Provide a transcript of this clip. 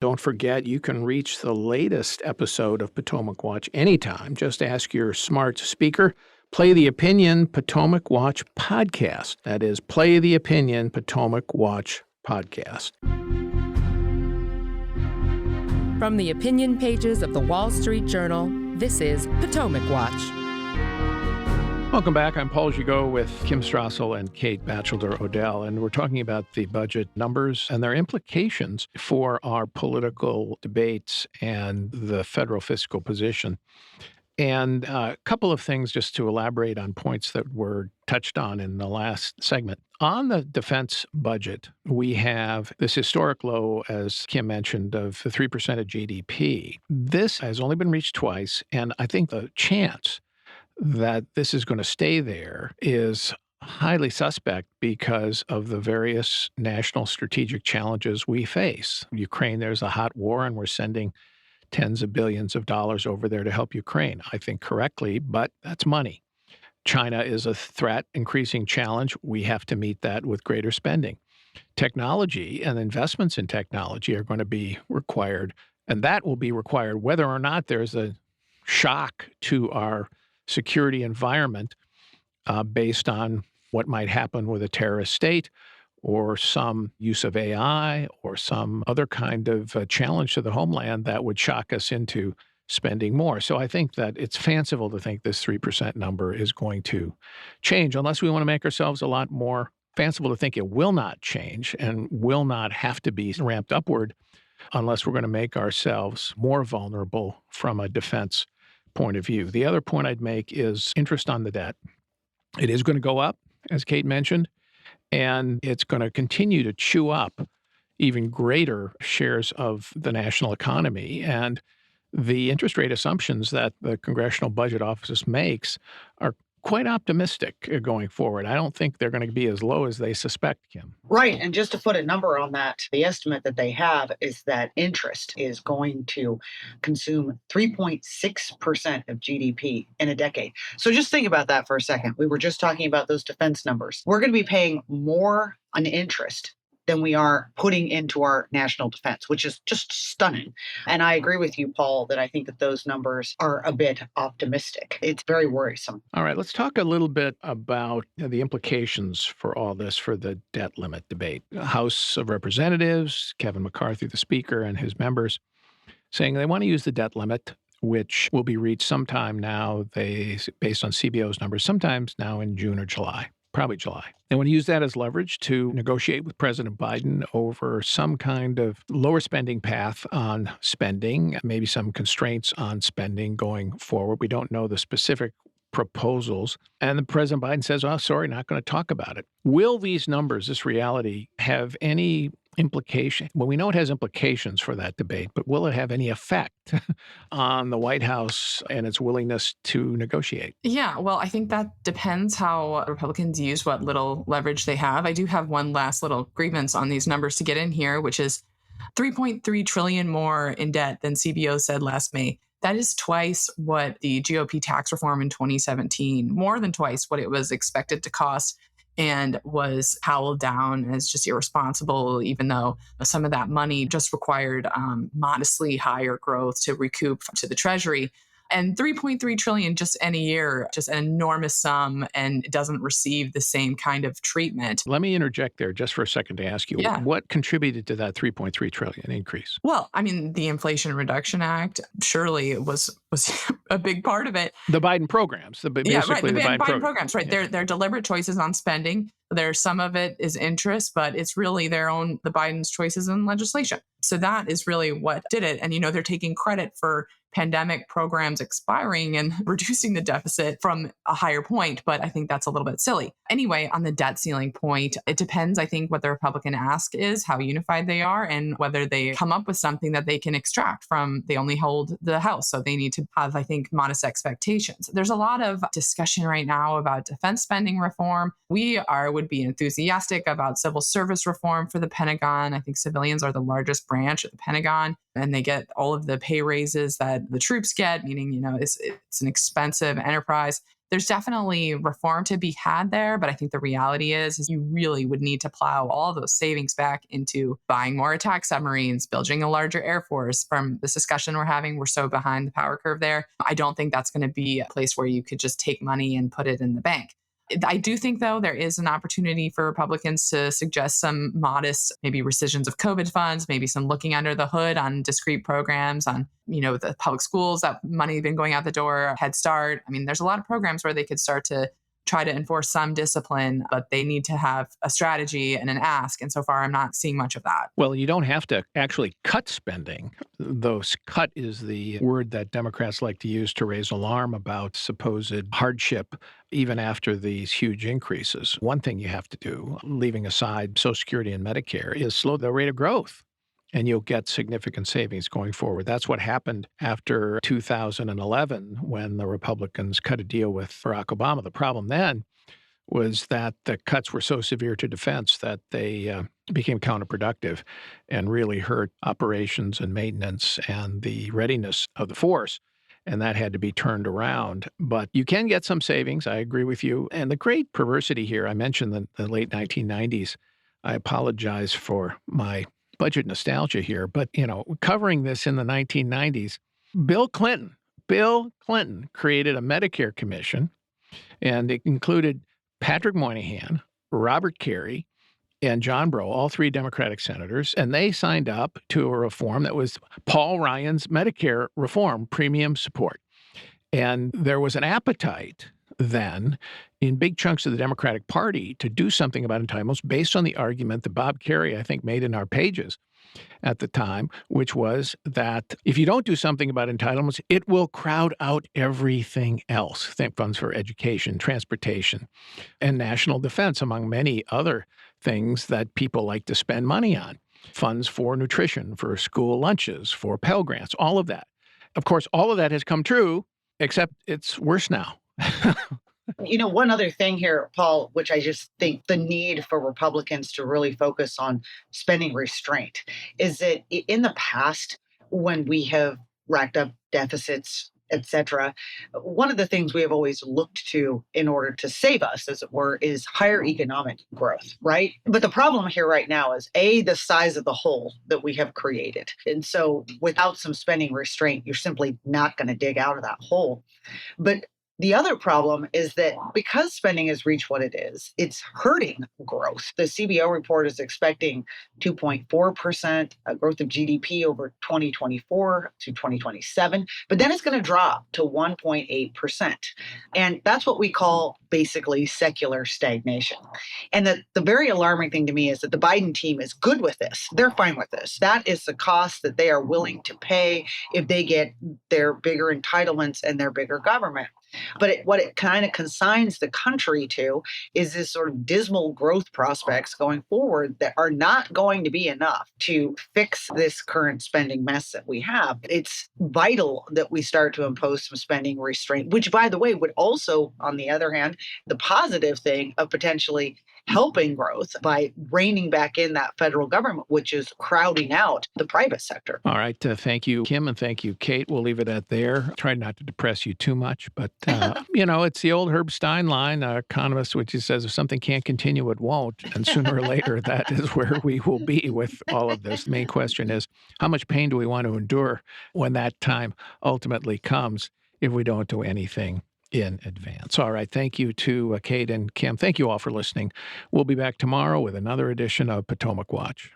Don't forget, you can reach the latest episode of Potomac Watch anytime. Just ask your smart speaker, play the Opinion Potomac Watch podcast. That is, play the Opinion Potomac Watch podcast. From the opinion pages of the Wall Street Journal, this is Potomac Watch. Welcome back. I'm Paul Gigot with Kim Strassel and Kate Batchelder-Odell, and we're talking about the budget numbers and their implications for our political debates and the federal fiscal position. And a couple of things just to elaborate on points that were touched on in the last segment. On the defense budget, we have this historic low, as Kim mentioned, of 3% of GDP. This has only been reached twice, and I think the chance that this is going to stay there is highly suspect because of the various national strategic challenges we face. Ukraine, there's a hot war, and we're sending tens of billions of dollars over there to help Ukraine. I think correctly, but that's money. China is a threat, increasing challenge. We have to meet that with greater spending. Technology and investments in technology are going to be required, and that will be required whether or not there's a shock to our security environment based on what might happen with a terrorist state or some use of AI or some other kind of challenge to the homeland that would shock us into spending more. So I think that it's fanciful to think this 3% number is going to change unless we want to make ourselves a lot more fanciful to think it will not change and will not have to be ramped upward unless we're going to make ourselves more vulnerable from a defense point of view. The other point I'd make is interest on the debt. It is going to go up, as Kate mentioned, and it's going to continue to chew up even greater shares of the national economy. And the interest rate assumptions that the Congressional Budget Office makes are quite optimistic going forward. I don't think they're going to be as low as they suspect, Kim. Right. And just to put a number on that, the estimate that they have is that interest is going to consume 3.6% of GDP in a decade. So just think about that for a second. We were just talking about those defense numbers. We're going to be paying more on interest than we are putting into our national defense, which is just stunning. And I agree with you, Paul, that I think that those numbers are a bit optimistic. It's very worrisome. All right, let's talk a little bit about the implications for all this for the debt limit debate. House of Representatives, Kevin McCarthy, the Speaker, and his members saying they want to use the debt limit, which will be reached sometime now, based on CBO's numbers, sometimes now in June or July. Probably July. They want to use that as leverage to negotiate with President Biden over some kind of lower spending path on spending, maybe some constraints on spending going forward. We don't know the specific proposals. And then President Biden says, oh, sorry, not going to talk about it. Will these numbers, this reality, have any implication? Well, we know it has implications for that debate, but will it have any effect on the White House and its willingness to negotiate? Yeah, well, I think that depends how Republicans use what little leverage they have. I do have one last little grievance on these numbers to get in here, which is $3.3 trillion more in debt than CBO said last May. That is twice what the GOP tax reform in 2017, more than twice what it was expected to cost, and was howled down as just irresponsible, even though some of that money just required modestly higher growth to recoup to the Treasury. And $3.3 trillion just in a year, just an enormous sum, and it doesn't receive the same kind of treatment. Let me interject there just for a second to ask you, what contributed to that $3.3 trillion increase? Well, I mean, the Inflation Reduction Act surely was a big part of it. The Biden programs, The Biden programs, right? Yeah. They're deliberate choices on spending. There's some of it is interest, but it's really the Biden's choices in legislation. So that is really what did it. And, they're taking credit for pandemic programs expiring and reducing the deficit from a higher point. But I think that's a little bit silly. Anyway, on the debt ceiling point, it depends, I think, what the Republican ask is, how unified they are, and whether they come up with something that they can extract from. They only hold the House, so they need to have, I think, modest expectations. There's a lot of discussion right now about defense spending reform. We would be enthusiastic about civil service reform for the Pentagon. I think civilians are the largest branch of the Pentagon, and they get all of the pay raises that the troops get, meaning, it's an expensive enterprise. there's definitely reform to be had there. But I think the reality is you really would need to plow all those savings back into buying more attack submarines, building a larger Air Force. From this discussion we're having, we're so behind the power curve there. I don't think that's going to be a place where you could just take money and put it in the bank. I do think, though, there is an opportunity for Republicans to suggest some modest, maybe rescissions of COVID funds, maybe some looking under the hood on discrete programs, on, the public schools, that money been going out the door, Head Start. I mean, there's a lot of programs where they could start to try to enforce some discipline, but they need to have a strategy and an ask. And so far, I'm not seeing much of that. Well, you don't have to actually cut spending, though cut is the word that Democrats like to use to raise alarm about supposed hardship, even after these huge increases. One thing you have to do, leaving aside Social Security and Medicare, is slow the rate of growth. And you'll get significant savings going forward. That's what happened after 2011 when the Republicans cut a deal with Barack Obama. The problem then was that the cuts were so severe to defense that they became counterproductive and really hurt operations and maintenance and the readiness of the force. And that had to be turned around. But you can get some savings. I agree with you. And the great perversity here, I mentioned the late 1990s. I apologize for my budget nostalgia here, but, covering this in the 1990s, Bill Clinton created a Medicare commission, and it included Patrick Moynihan, Robert Carey, and John Breaux, all three Democratic senators, and they signed up to a reform that was Paul Ryan's Medicare reform, premium support. And there was an appetite then in big chunks of the Democratic Party to do something about entitlements based on the argument that Bob Kerrey, I think, made in our pages at the time, which was that if you don't do something about entitlements, it will crowd out everything else. Think funds for education, transportation, and national defense, among many other things that people like to spend money on. Funds for nutrition, for school lunches, for Pell Grants, all of that. Of course, all of that has come true, except it's worse now. One other thing here, Paul, which I just think the need for Republicans to really focus on spending restraint is that in the past, when we have racked up deficits, et cetera, one of the things we have always looked to in order to save us, as it were, is higher economic growth, right? But the problem here right now is, A, the size of the hole that we have created. And so without some spending restraint, you're simply not going to dig out of that hole. But the other problem is that because spending has reached what it is, it's hurting growth. The CBO report is expecting 2.4% growth of GDP over 2024 to 2027, but then it's going to drop to 1.8%. And that's what we call basically secular stagnation. And the very alarming thing to me is that the Biden team is good with this. They're fine with this. That is the cost that they are willing to pay if they get their bigger entitlements and their bigger government. But what it kind of consigns the country to is this sort of dismal growth prospects going forward that are not going to be enough to fix this current spending mess that we have. It's vital that we start to impose some spending restraint, which, by the way, would also, on the other hand, the positive thing of potentially helping growth by reining back in that federal government, which is crowding out the private sector. All right. Thank you, Kim, and thank you, Kate. We'll leave it at there. Try not to depress you too much, but, it's the old Herb Stein line, economist, which says if something can't continue, it won't. And sooner or later, that is where we will be with all of this. The main question is, how much pain do we want to endure when that time ultimately comes if we don't do anything in advance? All right. Thank you to Kate and Kim. Thank you all for listening. We'll be back tomorrow with another edition of Potomac Watch.